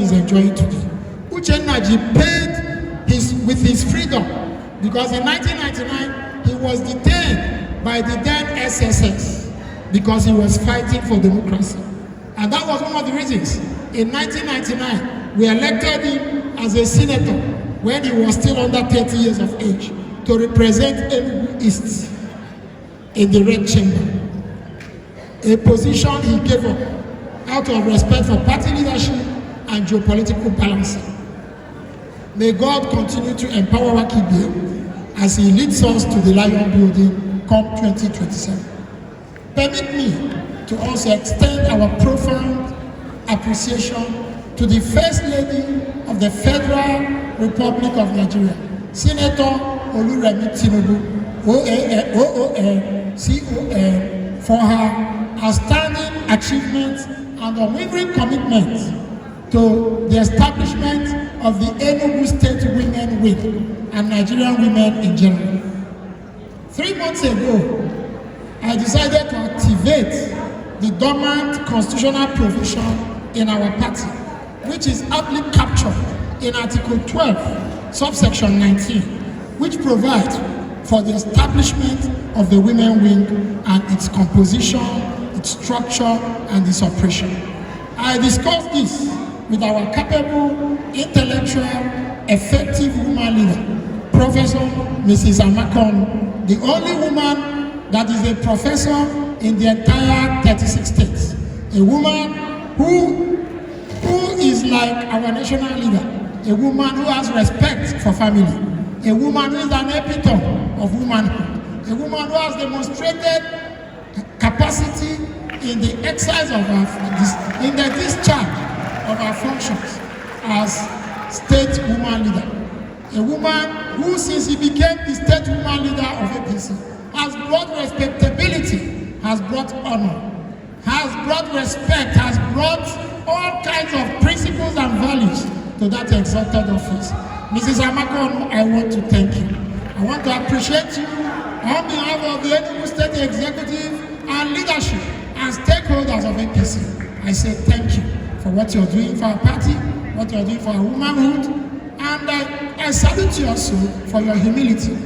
is enjoying today. Uchennaji paid with his freedom, because in 1999 he was detained by the then SSS because he was fighting for democracy. And that was one of the reasons. In 1999, we elected him as a senator when he was still under 30 years of age to represent Enugu East in the Red Chamber, a position he gave up out of respect for party leadership and geopolitical balancing. May God continue to empower Wakibie as he leads us to the Lion Building come 2027. Permit me to also extend our profound appreciation to the First Lady of the Federal Republic of Nigeria, Senator Oluremi Tinubu, OON, CON, for her outstanding achievements and unwavering commitment to the establishment of the Enugu State Women Wing and Nigerian women in general. 3 months ago, I decided to activate the dormant constitutional provision in our party, which is aptly captured in Article 12, subsection 19, which provides for the establishment of the women wing and its composition, its structure, and its operation. I discussed this with our capable, intellectual, effective woman leader, Professor Mrs. Amakon, the only woman that is a professor in the entire 36 states. A woman who is like our national leader, a woman who has respect for family, a woman who is an epitome of womanhood, a woman who has demonstrated capacity in the exercise of our, in the discharge of our functions as state woman leader. A woman who, since he became the state woman leader of APC, has brought respectability, has brought honor, has brought respect, has brought all kinds of principles and values to that exalted office. Mrs. Amakon, I want to thank you. I want to appreciate you on behalf of the Enugu State Executive and leadership and stakeholders of APC. I say thank you for what you're doing for our party, what you're doing for our womanhood, and I salute you also for your humility,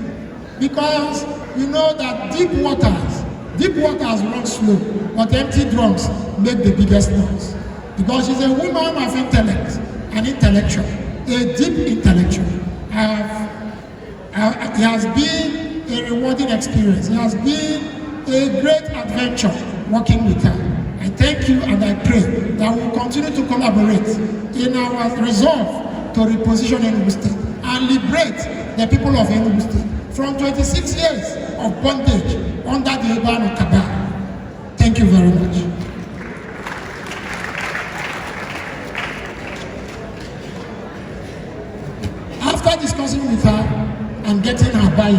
because you know that deep waters run slow, but empty drums make the biggest noise. Because she's a woman of intellect, an intellectual, a deep intellectual. It has been a rewarding experience. It has been a great adventure working with her. I thank you and I pray that we will continue to collaborate in our resolve to reposition Enugu State and liberate the people of Enugu State from 26 years of bondage under the Ebeano cabal. Thank you very much. After discussing with her and getting her buy-in,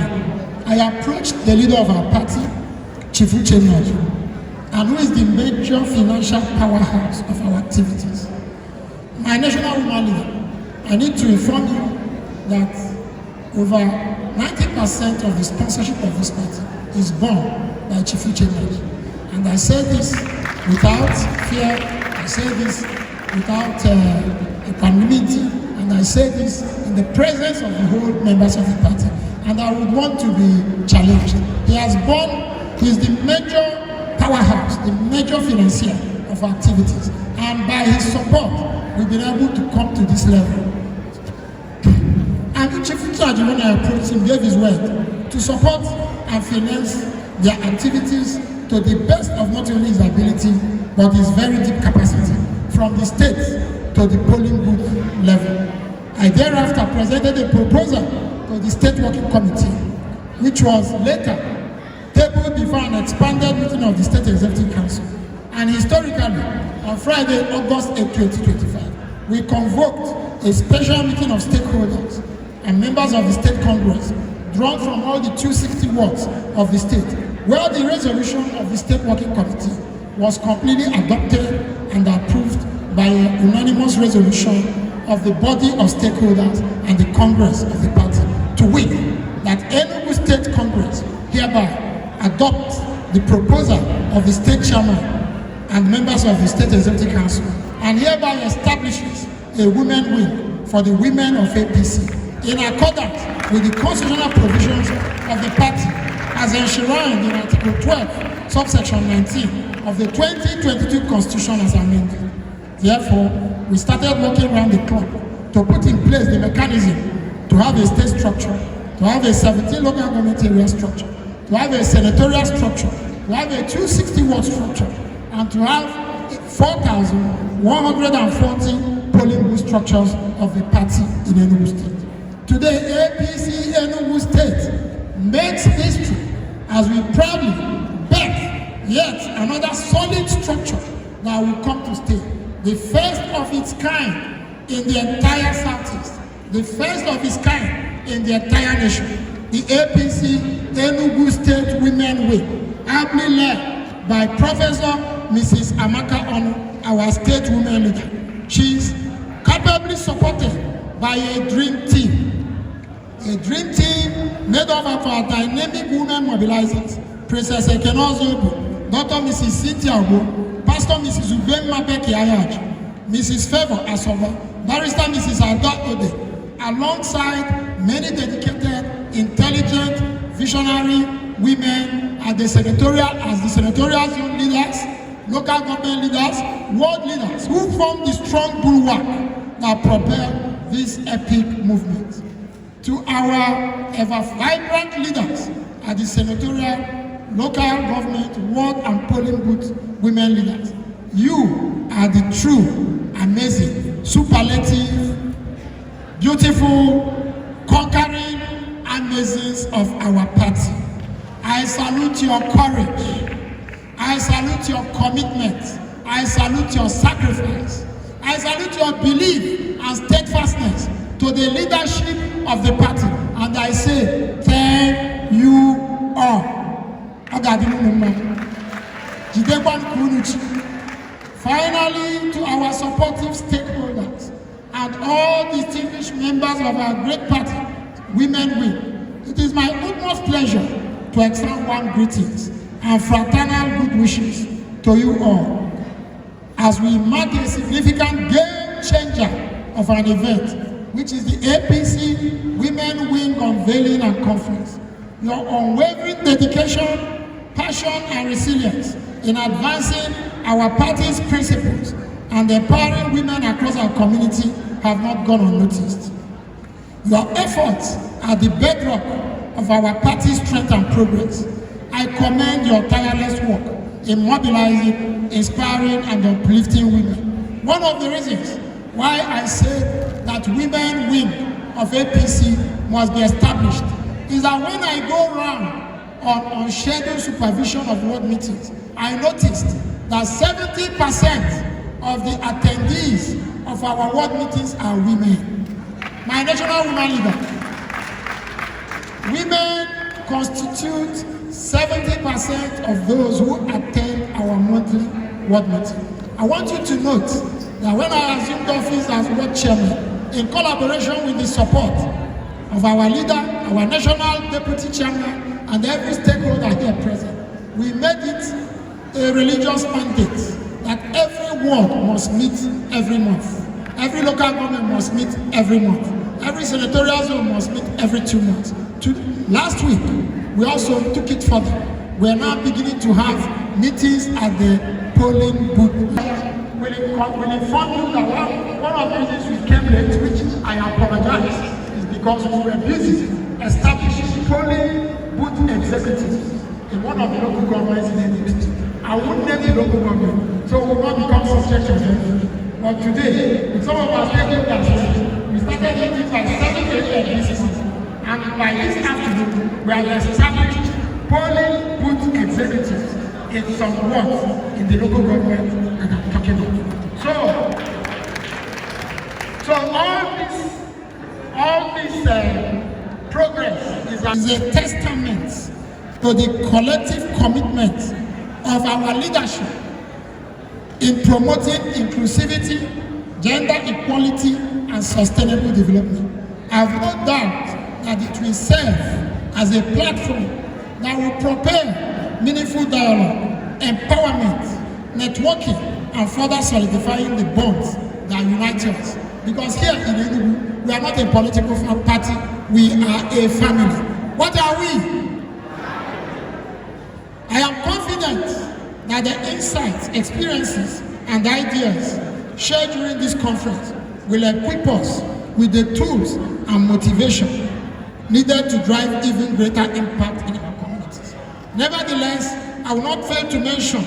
I approached the leader of our party, Chief Ugochukwu, and who is the major financial powerhouse of our activities. My national woman leader, I need to inform you that over 90% of the sponsorship of this party is borne by Chief Ugochukwu. And I say this without fear, I say this without equanimity, and I say this in the presence of the whole members of the party. And I would want to be challenged. He is the major powerhouse, the major financier of activities. And by his support, we've been able to come to this level. And Chief Ugochukwu, when I approached him, gave his word to support and finance their activities to the best of not only his ability, but his very deep capacity, from the state to the polling booth level. I thereafter presented a proposal to the State Working Committee, which was later tabled before an expanded meeting of the State Executive Council. And historically, on Friday, August 8, 2025, we convoked a special meeting of stakeholders and members of the State Congress, drawn from all the 260 wards of the state, where the resolution of the State Working Committee was completely adopted and approved by a unanimous resolution of the body of stakeholders and the Congress of the party, to wit, that Enugu State Congress hereby adopts the proposal of the State Chairman and members of the State Executive Council, and hereby establishes a women wing for the women of APC in accordance with the constitutional provisions of the party as enshrined in Article 12, subsection 19 of the 2022 Constitution as amended. Therefore, we started working around the clock to put in place the mechanism to have a state structure, to have a 17 local government area structure, to have a senatorial structure, to have a 260 ward structure, and to have 4,140 polling booth structures of the party in Enugu State. Today, APC Enugu State makes history as we proudly birth yet another solid structure that will come to stay. The first of its kind in the entire Southeast, the first of its kind in the entire nation, the APC Enugu State Women Wing, ably led by Professor Mrs. Amaka Onu, our state women leader. She is capably supported by a dream team made up of our dynamic women mobilizers, Princess Ekenozo, Dr. Mrs. Cynthia Ogo, Pastor Mrs. Ubemma Ayaj, Mrs. Favor Asova, Barrister Mrs. Ada Ode, alongside many dedicated, intelligent, visionary women as the senatorial zone leaders, local government leaders, world leaders who form the strong bulwark that propel this epic movement. To our ever vibrant leaders at the senatorial, local government, ward and polling booth women leaders, you are the true, amazing, superlative, beautiful, conquering amazings of our party. I salute your courage. I salute your commitment. I salute your sacrifice. I salute your belief and steadfastness to the leadership of the party. And I say, thank you all. Finally, to our supportive stakeholders and all distinguished members of our great party, Women Wing, it is my utmost pleasure to extend warm greetings and fraternal good wishes to you all as we mark a significant game changer of an event, which is the APC Women Wing Unveiling and Conference. Your unwavering dedication, passion, and resilience in advancing our party's principles and empowering women across our community have not gone unnoticed. Your efforts are the bedrock of our party's strength and progress. I commend your tireless work in mobilizing, inspiring, and uplifting women. One of the reasons why I say that Women Wing of APC must be established is that when I go around on scheduled supervision of ward meetings, I noticed that 70% of the attendees of our ward meetings are women. My national woman leader, women constitute 70% of those who attend our monthly ward meeting. I want you to note that when I assumed office as ward chairman, in collaboration with the support of our leader, our national deputy chairman, and every stakeholder here present, we made it a religious mandate that every ward must meet every month. Every local government must meet every month. Every senatorial zone must meet every 2 months. Last week, we also took it further. We are now beginning to have meetings at the polling booth. We'll inform you that one of the reasons we came late, which I apologize, is because we were busy establishing polling booth executives in one of the local governments in Enugu State. I won't name the local government, so we will not become subject to them. But today, with some of our stakeholders, we started meetings by 7 a.m. and by this afternoon, we have established polling booth executives in some wards in the local government that I'm talking about. So all this progress is a testament to the collective commitment of our leadership in promoting inclusivity, gender equality, and sustainable development. I have no doubt that it will serve as a platform that will propel meaningful dialogue, empowerment, networking, and further solidifying the bonds that unite us. Because here in Enugu, we are not a political party, we are a family. What are we? I am confident that the insights, experiences, and ideas shared during this conference will equip us with the tools and motivation needed to drive even greater impact in our communities. Nevertheless, I will not fail to mention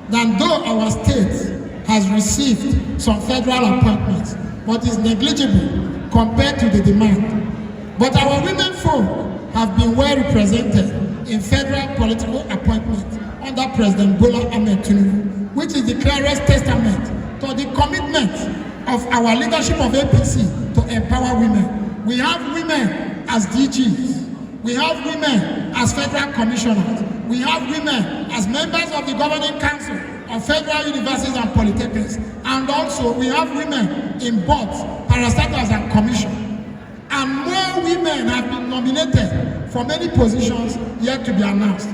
that though our state has received some federal appointments, but is negligible compared to the demand. But our women folk have been well represented in federal political appointments under President Bola Ahmed Tinubu, which is the clearest testament to the commitment of our leadership of APC to empower women. We have women as DGs, we have women as federal commissioners, we have women as members of the governing council of federal universities and polytechnics, and also we have women in boards, parastatals and commissions. And more women have been nominated for many positions yet to be announced.